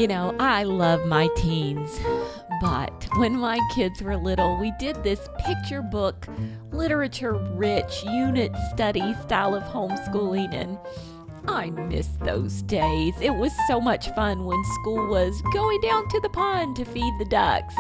I love my teens, but when my kids were little, we did this picture book, literature-rich unit study style of homeschooling, and I miss those days. It was so much fun when school was going down to the pond to feed the ducks.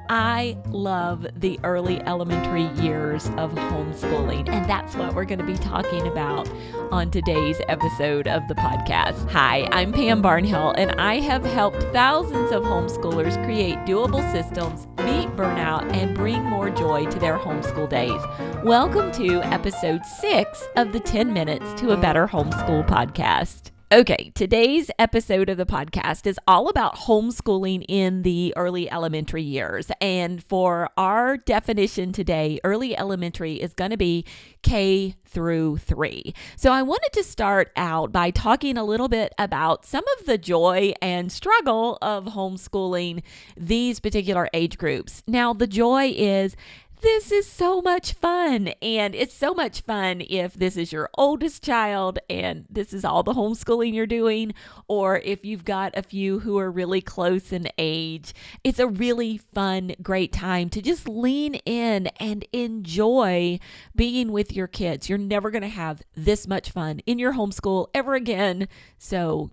I love the early elementary years of homeschooling, and that's what we're going to be talking about on today's episode of the podcast. Hi, I'm Pam Barnhill, and I have helped thousands of homeschoolers create doable systems, beat burnout, and bring more joy to their homeschool days. Welcome to episode 6 of the 10 Minutes to a Better Homeschool podcast. Okay, today's episode of the podcast is all about homeschooling in the early elementary years. And for our definition today, early elementary is going to be K through 3. So I wanted to start out by talking a little bit about some of the joy and struggle of homeschooling these particular age groups. Now, the joy is this is so much fun, and it's so much fun if this is your oldest child and this is all the homeschooling you're doing, or if you've got a few who are really close in age. It's a really fun, great time to just lean in and enjoy being with your kids. You're never going to have this much fun in your homeschool ever again, so,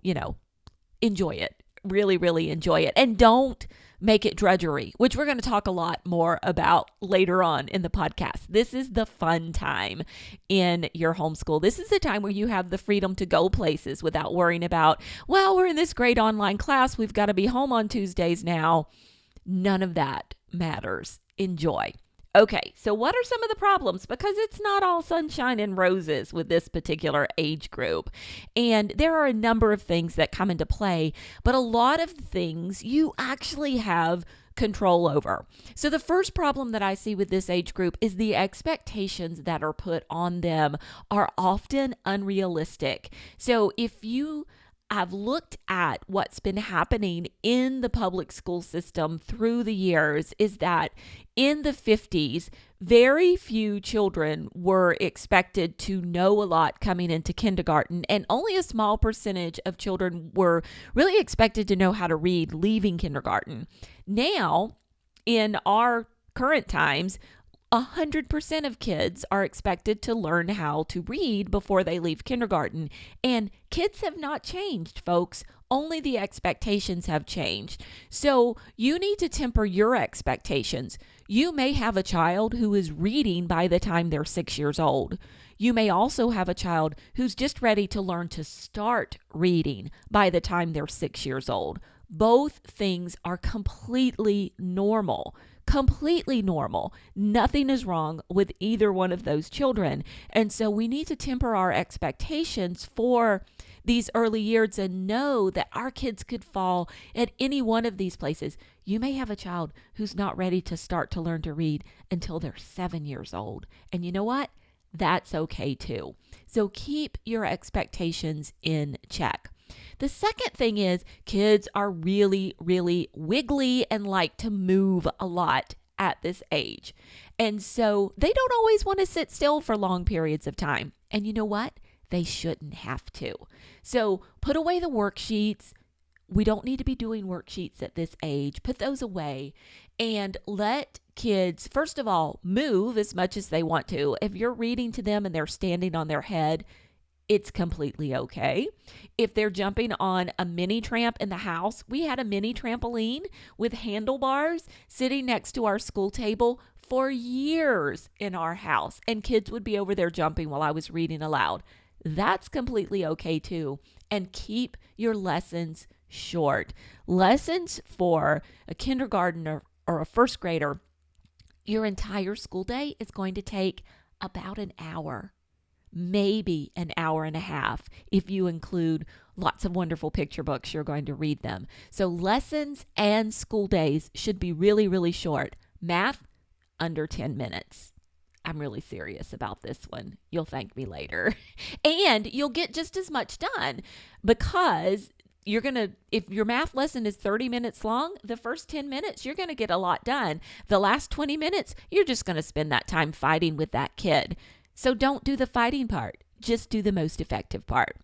enjoy it. Really, really enjoy it, and don't make it drudgery, which we're going to talk a lot more about later on in the podcast. This is the fun time in your homeschool. This is the time where you have the freedom to go places without worrying about, well, we're in this great online class. We've got to be home on Tuesdays now. None of that matters. Enjoy. Okay, so what are some of the problems? Because it's not all sunshine and roses with this particular age group. And there are a number of things that come into play, but a lot of things you actually have control over. So the first problem that I see with this age group is the expectations that are put on them are often unrealistic. So if you I've looked at what's been happening in the public school system through the years is that in the 50s, very few children were expected to know a lot coming into kindergarten, and only a small percentage of children were really expected to know how to read leaving kindergarten. Now, in our current times, 100% of kids are expected to learn how to read before they leave kindergarten. And kids have not changed, folks. Only the expectations have changed. So you need to temper your expectations. You may have a child who is reading by the time they're 6 years old. You may also have a child who's just ready to learn to start reading by the time they're 6 years old. Both things are completely normal. Completely normal. Nothing is wrong with either one of those children. And so we need to temper our expectations for these early years and know that our kids could fall at any one of these places. You may have a child who's not ready to start to learn to read until they're 7 years old. And you know what? That's okay too. So keep your expectations in check. The second thing is kids are really, really wiggly and like to move a lot at this age. And so they don't always want to sit still for long periods of time. And you know what? They shouldn't have to. So put away the worksheets. We don't need to be doing worksheets at this age. Put those away and let kids, first of all, move as much as they want to. If you're reading to them and they're standing on their head, it's completely okay. If they're jumping on a mini tramp in the house, we had a mini trampoline with handlebars sitting next to our school table for years in our house, and kids would be over there jumping while I was reading aloud. That's completely okay too. And keep your lessons short. Lessons for a kindergartner or a first grader, your entire school day is going to take about an hour. Maybe an hour and a half if you include lots of wonderful picture books you're going to read them. So lessons and school days should be really, really short. Math, under 10 minutes. I'm really serious about this one. You'll thank me later. And you'll get just as much done because if your math lesson is 30 minutes long, the first 10 minutes, you're going to get a lot done. The last 20 minutes, you're just going to spend that time fighting with that kid. So don't do the fighting part. Just do the most effective part.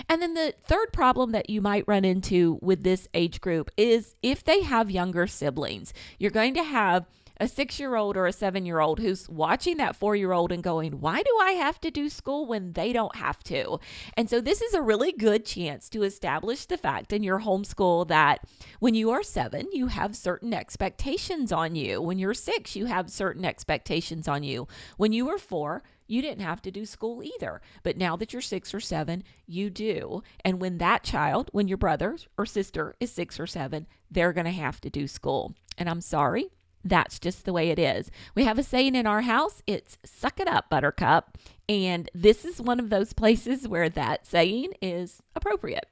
And then the third problem that you might run into with this age group is if they have younger siblings. You're going to have a 6-year-old or a 7-year-old who's watching that 4-year-old and going, why do I have to do school when they don't have to? And so this is a really good chance to establish the fact in your homeschool that when you are 7, you have certain expectations on you. When you're 6, you have certain expectations on you. When you were 4, you didn't have to do school either. But now that you're 6 or 7, you do. And when that child, when your brother or sister is 6 or 7, they're going to have to do school. And I'm sorry, that's just the way it is. We have a saying in our house, it's suck it up, buttercup. And this is one of those places where that saying is appropriate.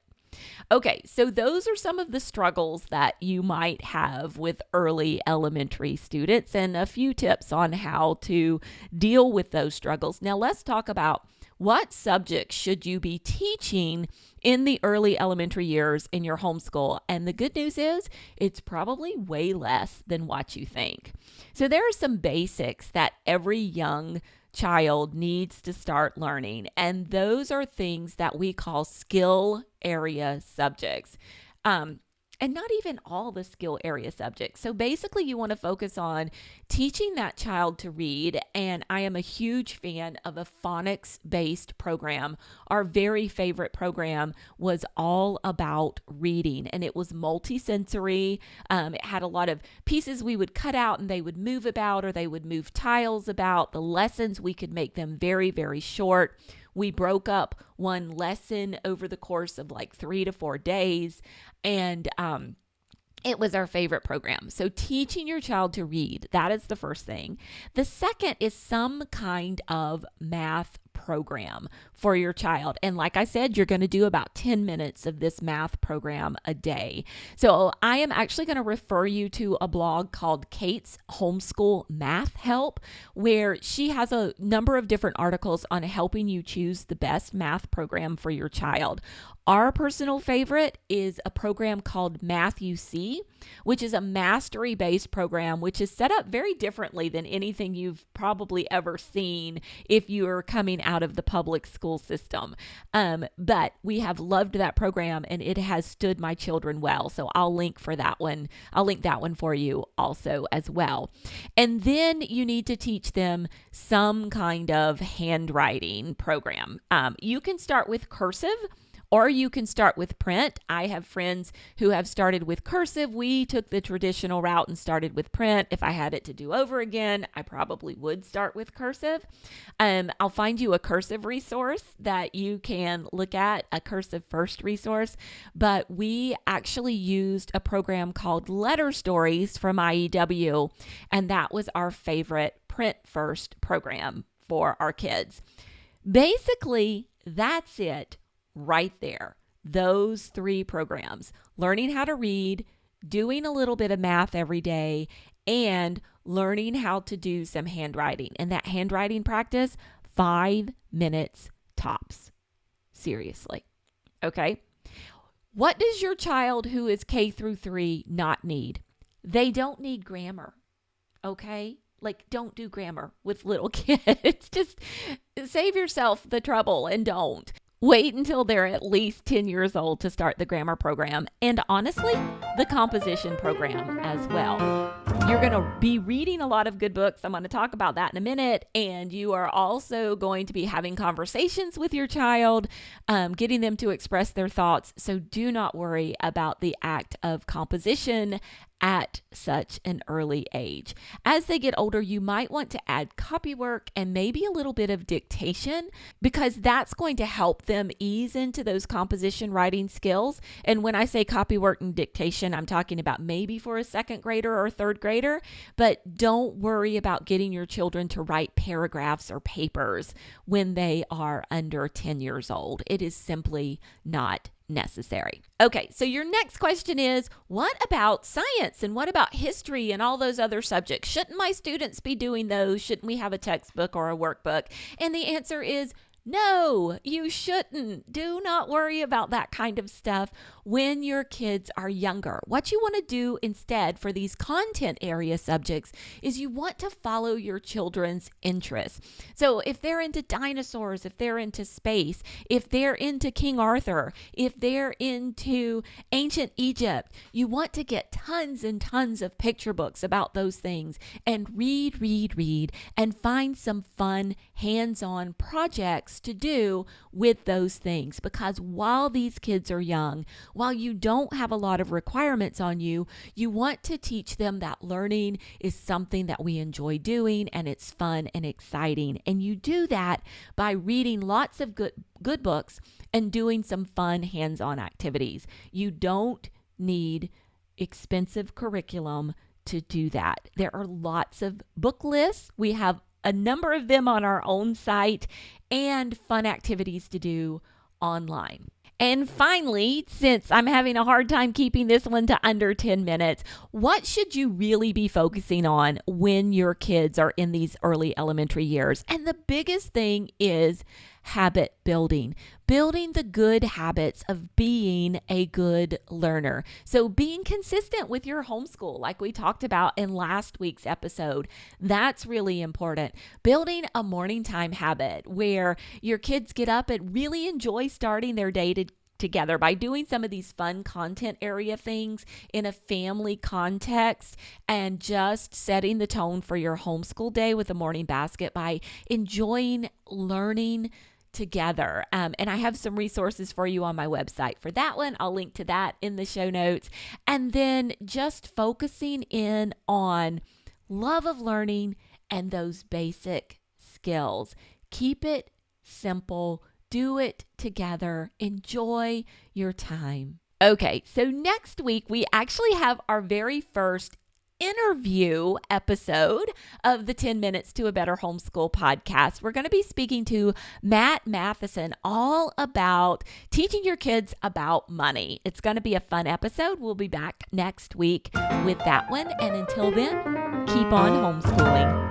Okay, so those are some of the struggles that you might have with early elementary students and a few tips on how to deal with those struggles. Now let's talk about what subjects should you be teaching in the early elementary years in your homeschool. And the good news is it's probably way less than what you think. So there are some basics that every young child needs to start learning. And those are things that we call skill area subjects. And not even all the skill area subjects. So basically you want to focus on teaching that child to read. And I am a huge fan of a phonics-based program. Our very favorite program was all about reading, and it was multisensory. It had a lot of pieces we would cut out and they would move about, or they would move tiles about. The lessons, we could make them very, very short. We broke up one lesson over the course of like 3 to 4 days, and it was our favorite program. So teaching your child to read, that is the first thing. The second is some kind of math program for your child. And like I said, you're going to do about 10 minutes of this math program a day. So I am actually going to refer you to a blog called Kate's Homeschool Math Help, where she has a number of different articles on helping you choose the best math program for your child. Our personal favorite is a program called Math UC, which is a mastery-based program, which is set up very differently than anything you've probably ever seen if you're coming out of the public school system. But we have loved that program, and it has stood my children well. So I'll link for that one. I'll link that one for you also as well. And then you need to teach them some kind of handwriting program. You can start with cursive, or you can start with print. I have friends who have started with cursive. We took the traditional route and started with print. If I had it to do over again, I probably would start with cursive. I'll find you a cursive resource that you can look at, a cursive first resource. But we actually used a program called Letter Stories from IEW, and that was our favorite print first program for our kids. Basically, that's it. Right there, those 3 programs: learning how to read, doing a little bit of math every day, and learning how to do some handwriting. And that handwriting practice, 5 minutes tops. Seriously. Okay. What does your child who is K through 3 not need? They don't need grammar. Okay. Like, don't do grammar with little kids. Just save yourself the trouble and don't. Wait until they're at least 10 years old to start the grammar program, and honestly, the composition program as well. You're going to be reading a lot of good books. I'm going to talk about that in a minute. And you are also going to be having conversations with your child, getting them to express their thoughts. So do not worry about the act of composition at such an early age. As they get older, you might want to add copywork and maybe a little bit of dictation, because that's going to help them ease into those composition writing skills. And when I say copywork and dictation, I'm talking about maybe for a 2nd grader or 3rd grader, but don't worry about getting your children to write paragraphs or papers when they are under 10 years old. It is simply not necessary. Okay, so your next question is, what about science and what about history and all those other subjects? Shouldn't my students be doing those? Shouldn't we have a textbook or a workbook? And the answer is No, you shouldn't. Do not worry about that kind of stuff when your kids are younger. What you want to do instead for these content area subjects is you want to follow your children's interests. So if they're into dinosaurs, if they're into space, if they're into King Arthur, if they're into ancient Egypt, you want to get tons and tons of picture books about those things and read, and find some fun hands-on projects to do with those things. Because while these kids are young, while you don't have a lot of requirements on you, you want to teach them that learning is something that we enjoy doing and it's fun and exciting. And you do that by reading lots of good books and doing some fun hands-on activities. You don't need expensive curriculum to do that. There are lots of book lists. We have a number of them on our own site and fun activities to do online. And finally, since I'm having a hard time keeping this one to under 10 minutes, what should you really be focusing on when your kids are in these early elementary years? And the biggest thing is habit building the good habits of being a good learner. So being consistent with your homeschool, like we talked about in last week's episode, that's really important. Building a morning time habit where your kids get up and really enjoy starting their day together by doing some of these fun content area things in a family context, and just setting the tone for your homeschool day with a morning basket by enjoying learning together. And I have some resources for you on my website for that one. I'll link to that in the show notes. And then just focusing in on love of learning and those basic skills. Keep it simple. Do it together. Enjoy your time. Okay, so next week we actually have our very first interview episode of the 10 Minutes to a Better Homeschool podcast. We're going to be speaking to Matt Matheson all about teaching your kids about money. It's going to be a fun episode. We'll be back next week with that one. And until then, keep on homeschooling.